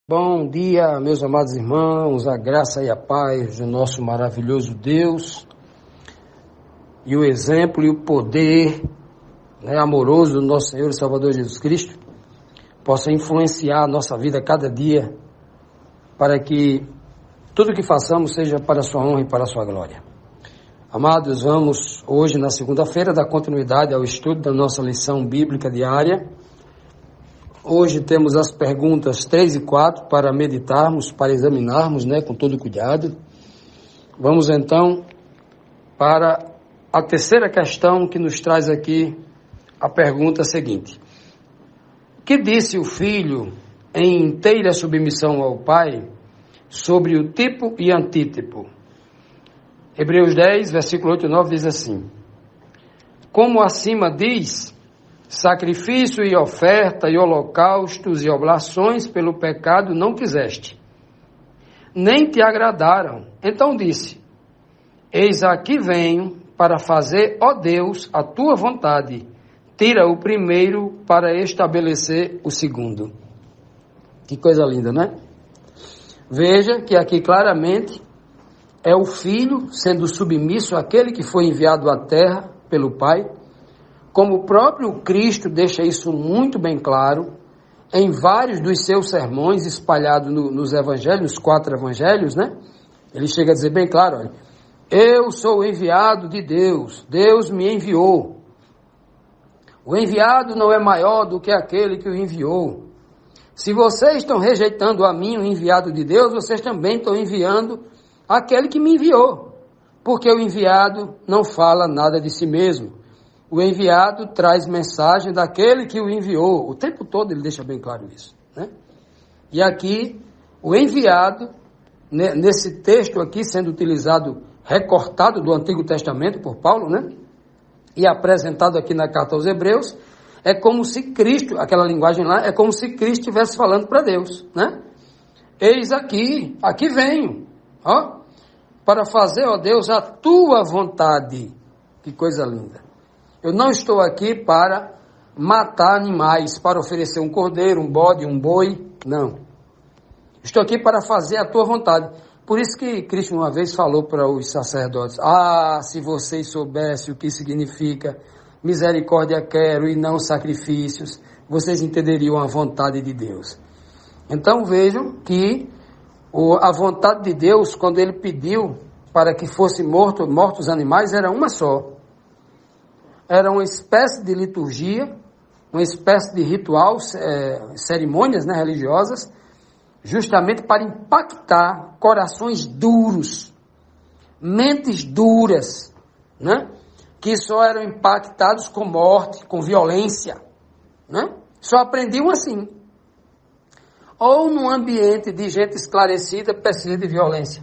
Bom dia, meus amados irmãos, a graça e a paz do nosso maravilhoso Deus e o exemplo e o poder amoroso do nosso Senhor e Salvador Jesus Cristo possa influenciar a nossa vida cada dia para que tudo que façamos seja para a sua honra e para a sua glória. Amados, vamos hoje na segunda-feira dar continuidade ao estudo da nossa lição bíblica diária. Hoje temos as perguntas 3 e 4 para meditarmos, para examinarmos, com todo cuidado. Vamos então para a terceira questão que nos traz aqui a pergunta seguinte. Que disse o filho em inteira submissão ao pai sobre o tipo e antítipo? Hebreus 10, versículo 8 e 9 diz assim: Como acima diz, sacrifício e oferta e holocaustos e oblações pelo pecado não quiseste, nem te agradaram. Então disse: Eis aqui venho para fazer, ó Deus, a tua vontade. Tira o primeiro para estabelecer o segundo. Que coisa linda, né? Veja que aqui claramente é o filho sendo submisso àquele que foi enviado à terra pelo Pai, como o próprio Cristo deixa isso muito bem claro em vários dos seus sermões espalhados nos evangelhos, nos 4 evangelhos, Ele chega a dizer bem claro, olha, eu sou o enviado de Deus, Deus me enviou. O enviado não é maior do que aquele que o enviou. Se vocês estão rejeitando a mim, o enviado de Deus, vocês também estão enviando aquele que me enviou, porque o enviado não fala nada de si mesmo. O enviado traz mensagem daquele que o enviou. O tempo todo ele deixa bem claro isso, E aqui, o enviado, nesse texto aqui, sendo utilizado, recortado do Antigo Testamento por Paulo, E apresentado aqui na carta aos Hebreus, é como se Cristo, aquela linguagem lá, é como se Cristo estivesse falando para Deus, Eis aqui venho, para fazer, ó Deus, a tua vontade. Que coisa linda. Eu não estou aqui para matar animais, para oferecer um cordeiro, um bode, um boi, não. Estou aqui para fazer a tua vontade. Por isso que Cristo uma vez falou para os sacerdotes, se vocês soubessem o que significa misericórdia quero e não sacrifícios, vocês entenderiam a vontade de Deus. Então vejam que a vontade de Deus, quando ele pediu para que fossem mortos os animais, era uma só. Era uma espécie de liturgia, uma espécie de ritual, cerimônias religiosas, justamente para impactar corações duros, mentes duras, que só eram impactados com morte, com violência, Só aprendiam assim. Ou num ambiente de gente esclarecida, precisa de violência.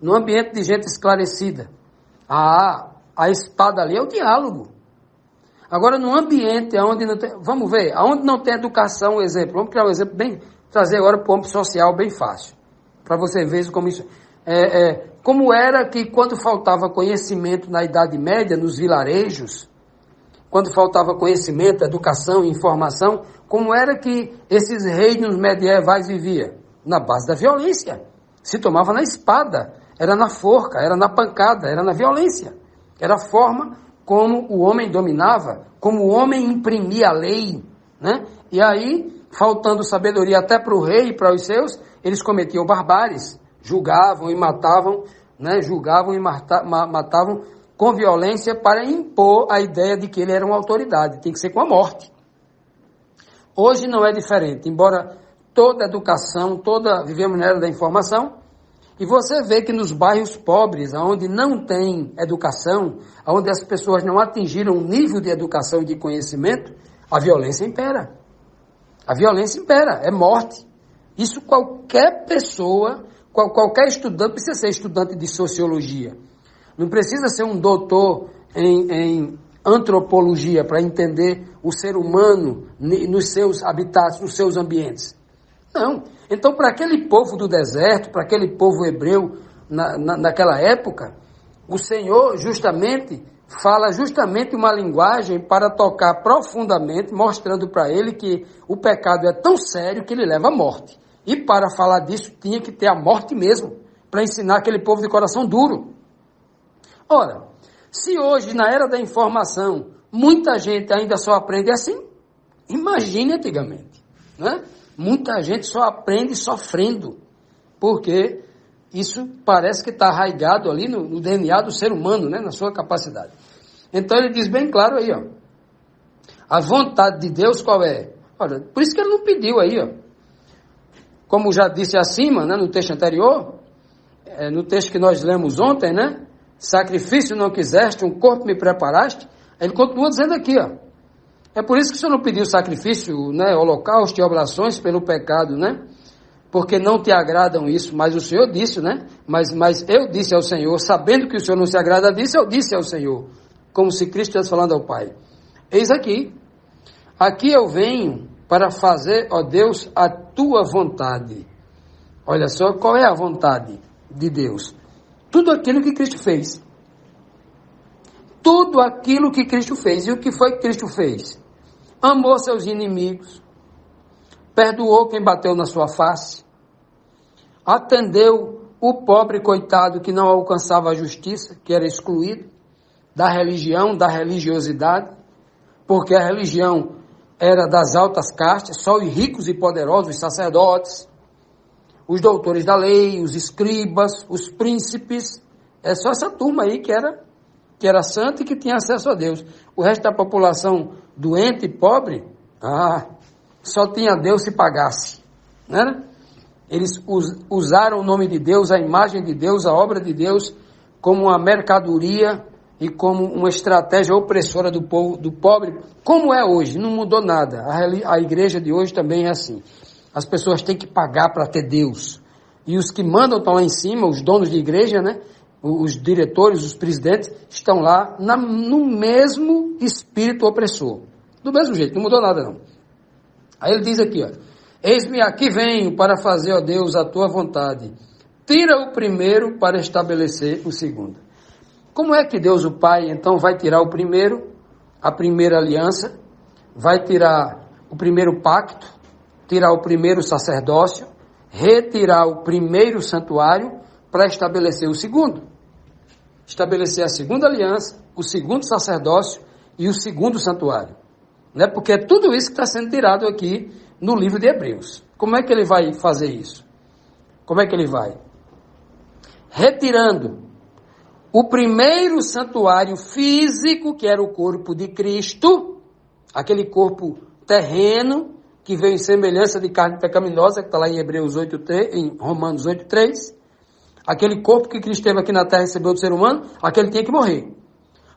Num ambiente de gente esclarecida, a espada ali é o diálogo. Agora, num ambiente onde não tem, vamos ver, onde não tem educação, exemplo, vamos criar um exemplo trazer agora para o âmbito social bem fácil, para você ver como isso, como era que quando faltava conhecimento na Idade Média, nos vilarejos, quando faltava conhecimento, educação e informação, como era que esses reinos medievais viviam? Na base da violência, se tomava na espada, era na forca, era na pancada, era na violência. Era a forma como o homem dominava, como o homem imprimia a lei, né? E aí, faltando sabedoria até para o rei e para os seus, eles cometiam barbáries, julgavam e matavam, né? Julgavam e matavam com violência para impor a ideia de que ele era uma autoridade, tem que ser com a morte. Hoje não é diferente, embora toda educação, vivemos na era da informação, e você vê que nos bairros pobres, onde não tem educação, onde as pessoas não atingiram um nível de educação e de conhecimento, a violência impera. A violência impera, é morte. Isso qualquer pessoa, qualquer estudante, precisa ser estudante de sociologia. Não precisa ser um doutor em antropologia para entender o ser humano nos seus habitats, nos seus ambientes. Não. Então, para aquele povo do deserto, para aquele povo hebreu naquela época, o Senhor fala justamente uma linguagem para tocar profundamente, mostrando para ele que o pecado é tão sério que ele leva à morte. E para falar disso, tinha que ter a morte mesmo, para ensinar aquele povo de coração duro. Ora, se hoje, na era da informação, muita gente ainda só aprende assim, imagine antigamente, né? Muita gente só aprende sofrendo, porque isso parece que está arraigado ali no DNA do ser humano, né? Na sua capacidade. Então ele diz bem claro aí, ó, a vontade de Deus qual é? Olha, por isso que ele não pediu aí, ó. Como já disse acima, né, no texto anterior, no texto que nós lemos ontem, né? Sacrifício não quiseste, um corpo me preparaste. Ele continua dizendo aqui, ó. É por isso que o Senhor não pediu sacrifício, né, holocausto e oblações pelo pecado, né? Porque não te agradam isso, mas o Senhor disse, né? Mas eu disse ao Senhor, sabendo que o Senhor não se agrada disso, eu disse ao Senhor, como se Cristo estivesse falando ao Pai. Eis aqui eu venho para fazer, ó Deus, a tua vontade. Olha só, qual é a vontade de Deus? Tudo aquilo que Cristo fez. Tudo aquilo que Cristo fez. E o que foi que Cristo fez? Amou seus inimigos, perdoou quem bateu na sua face, atendeu o pobre coitado que não alcançava a justiça, que era excluído da religião, da religiosidade, porque a religião era das altas castas, só os ricos e poderosos, os sacerdotes, os doutores da lei, os escribas, os príncipes, é só essa turma aí que era santa e que tinha acesso a Deus. O resto da população doente e pobre, só tinha Deus se pagasse, né? Eles usaram o nome de Deus, a imagem de Deus, a obra de Deus, como uma mercadoria e como uma estratégia opressora do povo, do pobre, como é hoje, não mudou nada. A igreja de hoje também é assim. As pessoas têm que pagar para ter Deus. E os que mandam estão lá em cima, os donos de igreja, né? Os diretores, os presidentes, estão lá no mesmo espírito opressor. Do mesmo jeito, não mudou nada não. Aí ele diz aqui, ó, eis-me aqui venho para fazer, ó Deus, a tua vontade. Tira o primeiro para estabelecer o segundo. Como é que Deus, o Pai, então vai tirar o primeiro, a primeira aliança, vai tirar o primeiro pacto, tirar o primeiro sacerdócio, retirar o primeiro santuário para estabelecer o segundo? Estabelecer a segunda aliança, o segundo sacerdócio e o segundo santuário. Né? Porque é tudo isso que está sendo tirado aqui no livro de Hebreus. Como é que ele vai fazer isso? Como é que ele vai? Retirando o primeiro santuário físico, que era o corpo de Cristo, aquele corpo terreno, que veio em semelhança de carne pecaminosa, que está lá em em Romanos 8:3, aquele corpo que Cristo teve aqui na terra e recebeu do ser humano, aquele tinha que morrer.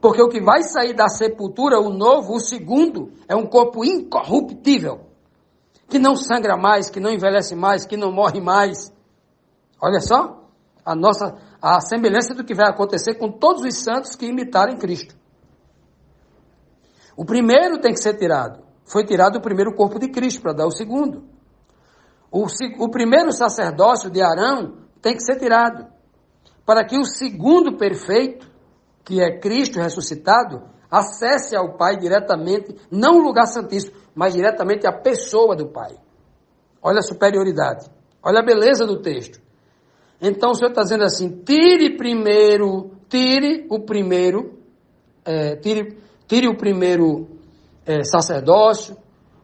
Porque o que vai sair da sepultura, o novo, o segundo, é um corpo incorruptível, que não sangra mais, que não envelhece mais, que não morre mais. Olha só, a semelhança do que vai acontecer com todos os santos que imitarem Cristo. O primeiro tem que ser tirado. Foi tirado o primeiro corpo de Cristo para dar o segundo. O primeiro sacerdócio de Arão tem que ser tirado, para que o segundo perfeito, que é Cristo ressuscitado, acesse ao Pai diretamente, não o lugar santíssimo, mas diretamente a pessoa do Pai. Olha a superioridade, olha a beleza do texto. Então o Senhor está dizendo assim, tire o primeiro tire o primeiro sacerdócio,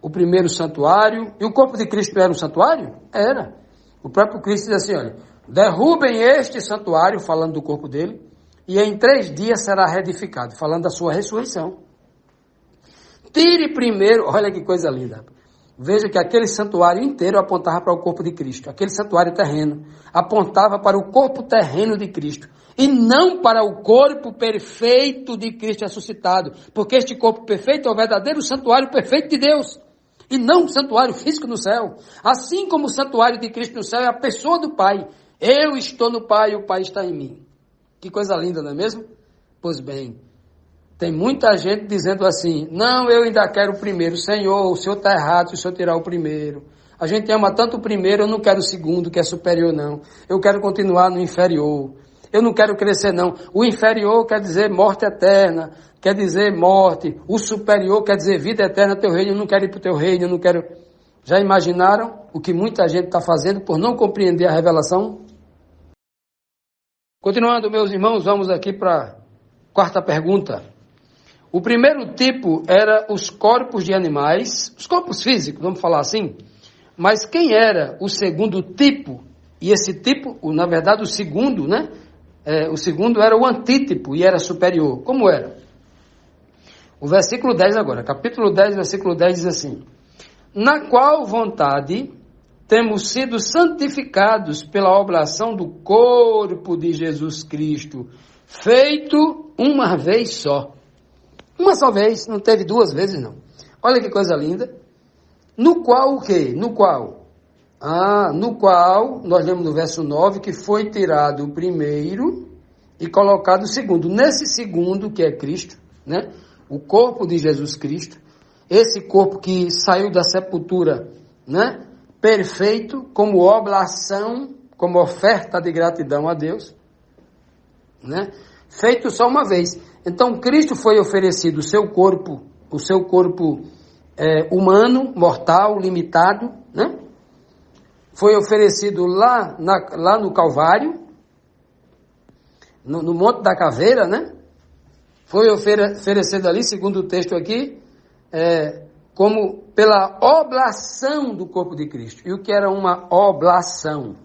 o primeiro santuário. E o corpo de Cristo era um santuário? Era. O próprio Cristo diz assim, olha, derrubem este santuário, falando do corpo dele, e em 3 dias será reedificado, falando da sua ressurreição. Tire primeiro, olha que coisa linda. Veja que aquele santuário inteiro apontava para o corpo de Cristo. Aquele santuário terreno apontava para o corpo terreno de Cristo. E não para o corpo perfeito de Cristo ressuscitado. Porque este corpo perfeito é o verdadeiro santuário perfeito de Deus. E não um santuário físico no céu. Assim como o santuário de Cristo no céu é a pessoa do Pai. Eu estou no Pai e o Pai está em mim. Que coisa linda, não é mesmo? Pois bem, tem muita gente dizendo assim, não, eu ainda quero o primeiro. Senhor, o Senhor está errado se o Senhor tirar o primeiro. A gente ama tanto o primeiro, eu não quero o segundo, que é superior, não. Eu quero continuar no inferior. Eu não quero crescer, não. O inferior quer dizer morte eterna, quer dizer morte. O superior quer dizer vida eterna, teu reino. Eu não quero ir para o teu reino, eu não quero... Já imaginaram o que muita gente está fazendo por não compreender a revelação? Continuando, meus irmãos, vamos aqui para a 4ª pergunta. O primeiro tipo era os corpos de animais, os corpos físicos, vamos falar assim. Mas quem era o segundo tipo? E esse tipo, na verdade, o segundo, né? O segundo era o antítipo e era superior. Como era? O versículo 10 agora, capítulo 10, versículo 10 diz assim: na qual vontade temos sido santificados pela oblação do corpo de Jesus Cristo, feito uma vez só. Uma só vez, não teve 2 vezes não. Olha que coisa linda. No qual o quê? No qual? No qual, nós lemos no verso 9, que foi tirado o primeiro e colocado o segundo. Nesse segundo, que é Cristo, né? O corpo de Jesus Cristo, esse corpo que saiu da sepultura, né? Perfeito, como oblação, como oferta de gratidão a Deus, né? Feito só uma vez. Então, Cristo foi oferecido o seu corpo humano, mortal, limitado, né? Foi oferecido lá no Calvário, no Monte da Caveira, né? Foi oferecido ali, segundo o texto aqui, como pela oblação do corpo de Cristo. E o que era uma oblação?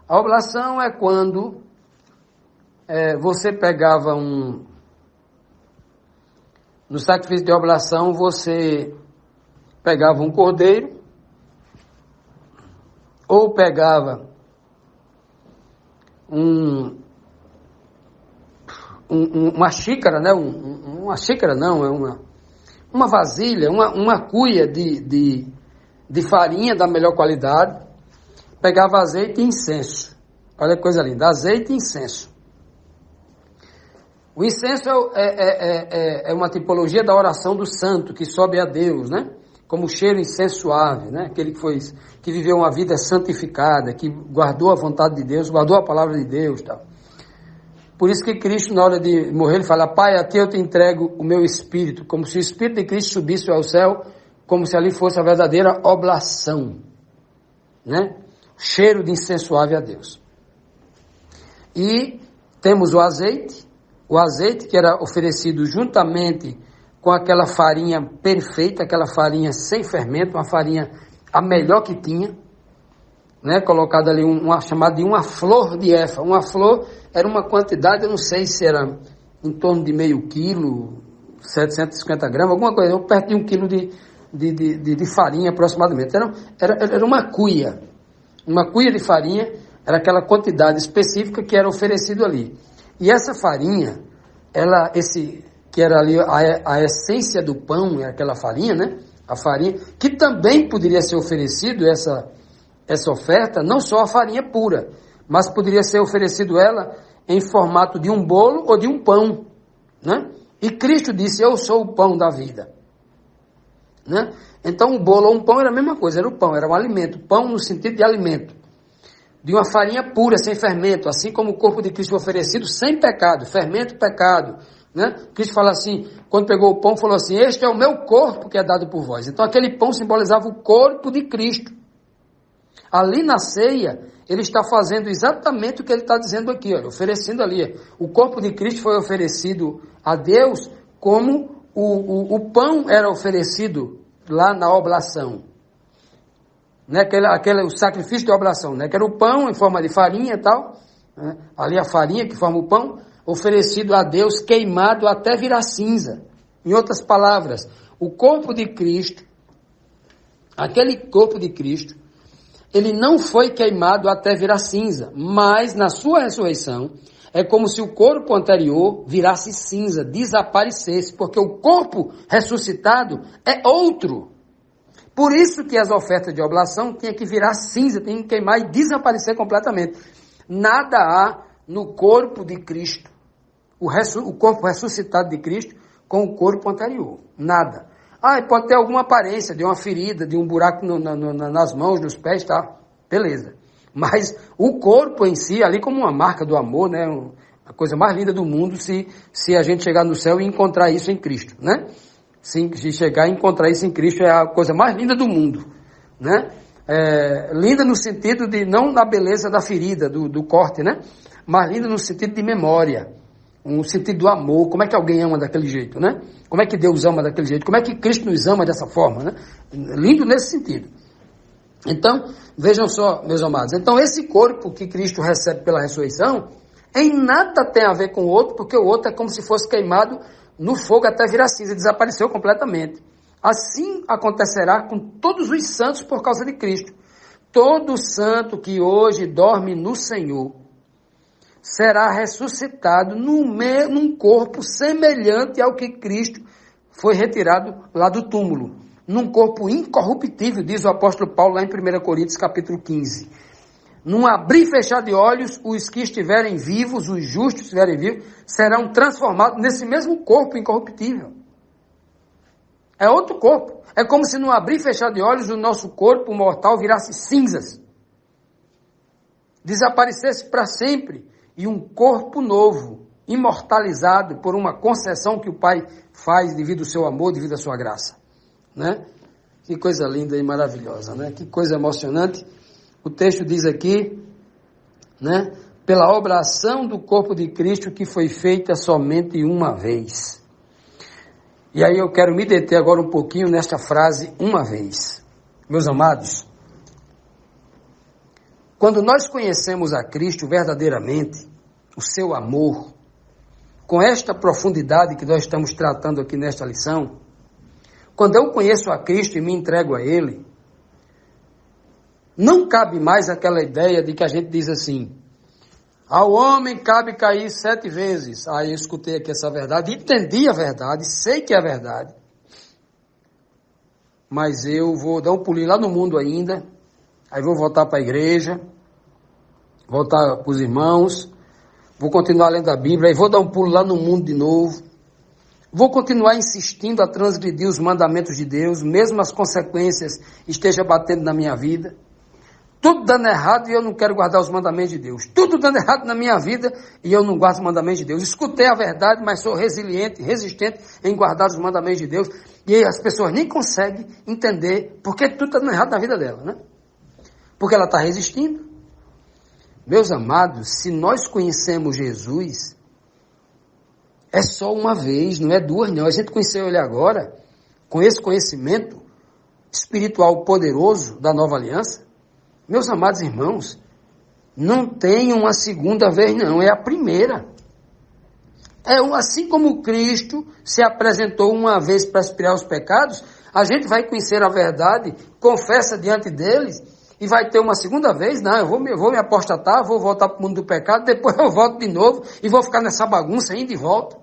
A oblação é quando você pegava no sacrifício de oblação, você pegava um cordeiro, ou pegava uma xícara, né? Uma xícara não, é uma vasilha, uma cuia de farinha da melhor qualidade, pegava azeite e incenso. Olha que coisa linda, azeite e incenso. O incenso é uma tipologia da oração do santo, que sobe a Deus, né? Como cheiro incenso suave, né? Aquele que viveu uma vida santificada, que guardou a vontade de Deus, guardou a palavra de Deus, tal. Por isso que Cristo, na hora de morrer, ele fala: Pai, a ti eu te entrego o meu espírito, como se o espírito de Cristo subisse ao céu, como se ali fosse a verdadeira oblação, né? Cheiro de incenso suave a Deus. E temos o azeite que era oferecido juntamente com aquela farinha perfeita, aquela farinha sem fermento, uma farinha a melhor que tinha, né? Colocada ali chamada de uma flor de efa. Uma flor era uma quantidade, eu não sei se era em torno de meio quilo, 750 gramas, alguma coisa, ou perto de 1 quilo de farinha aproximadamente. Era uma cuia de farinha, era aquela quantidade específica que era oferecido ali. E essa farinha, que era ali a essência do pão, é aquela farinha, né? A farinha, que também poderia ser oferecido essa oferta, não só a farinha pura, mas poderia ser oferecido ela em formato de um bolo ou de um pão, né? E Cristo disse: eu sou o pão da vida, né? Então um bolo ou um pão era a mesma coisa, era o pão, era um alimento, pão no sentido de alimento, de uma farinha pura, sem fermento, assim como o corpo de Cristo foi oferecido sem pecado, fermento, pecado, né? Cristo fala assim, quando pegou o pão, falou assim: este é o meu corpo que é dado por vós. Então aquele pão simbolizava o corpo de Cristo. Ali na ceia, ele está fazendo exatamente o que ele está dizendo aqui, olha, oferecendo ali. O corpo de Cristo foi oferecido a Deus como o pão era oferecido lá na oblação. Né? O sacrifício de oblação, né? Que era o pão em forma de farinha e tal, né? Ali a farinha que forma o pão, oferecido a Deus, queimado até virar cinza. Em outras palavras, o corpo de Cristo, aquele corpo de Cristo, ele não foi queimado até virar cinza, mas na sua ressurreição, é como se o corpo anterior virasse cinza, desaparecesse, porque o corpo ressuscitado é outro. Por isso que as ofertas de oblação tinham que virar cinza, tinham que queimar e desaparecer completamente. Nada há no corpo de Cristo, o corpo ressuscitado de Cristo, com o corpo anterior. Nada. Pode ter alguma aparência de uma ferida, de um buraco nas mãos, nos pés, tá? Beleza. Mas o corpo em si, ali como uma marca do amor, né? A coisa mais linda do mundo se a gente chegar no céu e encontrar isso em Cristo, né? Se chegar e encontrar isso em Cristo é a coisa mais linda do mundo, né? Linda no sentido de, não na beleza da ferida, do corte, né? Mas linda no sentido de memória. Um sentido do amor, como é que alguém ama daquele jeito, né? Como é que Deus ama daquele jeito? Como é que Cristo nos ama dessa forma, né? Lindo nesse sentido. Então, vejam só, meus amados, então esse corpo que Cristo recebe pela ressurreição, em nada tem a ver com o outro, porque o outro é como se fosse queimado no fogo até virar cinza, desapareceu completamente. Assim acontecerá com todos os santos por causa de Cristo. Todo santo que hoje dorme no Senhor, será ressuscitado num corpo semelhante ao que Cristo foi retirado lá do túmulo. Num corpo incorruptível, diz o apóstolo Paulo lá em 1 Coríntios capítulo 15. Num abrir e fechar de olhos, os que estiverem vivos, os justos que estiverem vivos, serão transformados nesse mesmo corpo incorruptível. É outro corpo. É como se num abrir e fechar de olhos, o nosso corpo mortal virasse cinzas. Desaparecesse para sempre. E um corpo novo, imortalizado por uma concessão que o Pai faz devido ao seu amor, devido à sua graça, né? Que coisa linda e maravilhosa, né? Que coisa emocionante. O texto diz aqui, né? Pela oblação do corpo de Cristo que foi feita somente uma vez. E aí eu quero me deter agora um pouquinho nesta frase, uma vez. Meus amados, quando nós conhecemos a Cristo verdadeiramente, o seu amor, com esta profundidade que nós estamos tratando aqui nesta lição, quando eu conheço a Cristo e me entrego a Ele, não cabe mais aquela ideia de que a gente diz assim, ao homem cabe cair 7 vezes. Aí eu escutei aqui essa verdade, entendi a verdade, sei que é a verdade, mas eu vou dar um pulinho lá no mundo ainda, aí vou voltar para a igreja, voltar para os irmãos, vou continuar lendo a Bíblia, aí vou dar um pulo lá no mundo de novo, vou continuar insistindo a transgredir os mandamentos de Deus, mesmo as consequências estejam batendo na minha vida, tudo dando errado e eu não quero guardar os mandamentos de Deus, tudo dando errado na minha vida e eu não guardo os mandamentos de Deus, escutei a verdade, mas sou resiliente, resistente em guardar os mandamentos de Deus, e aí as pessoas nem conseguem entender porque tudo está dando errado na vida dela, né? Porque ela está resistindo. Meus amados, se nós conhecemos Jesus, é só uma vez, não é 2, não. A gente conheceu Ele agora, com esse conhecimento espiritual poderoso da nova aliança. Meus amados irmãos, não tem uma segunda vez, não, é a primeira. Assim como Cristo se apresentou uma vez para expiar os pecados, a gente vai conhecer a verdade, confessa diante deles, e vai ter uma segunda vez, não, eu vou me apostatar, vou voltar para o mundo do pecado, depois eu volto de novo e vou ficar nessa bagunça ainda e volto.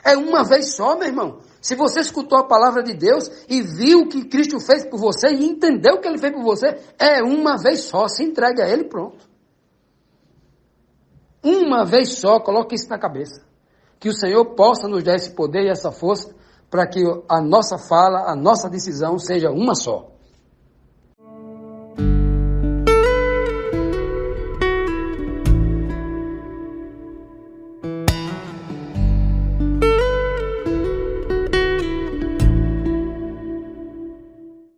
É uma vez só, meu irmão. Se você escutou a palavra de Deus e viu o que Cristo fez por você e entendeu o que Ele fez por você, é uma vez só, se entregue a Ele e pronto. Uma vez só, coloque isso na cabeça. Que o Senhor possa nos dar esse poder e essa força para que a nossa fala, a nossa decisão seja uma só.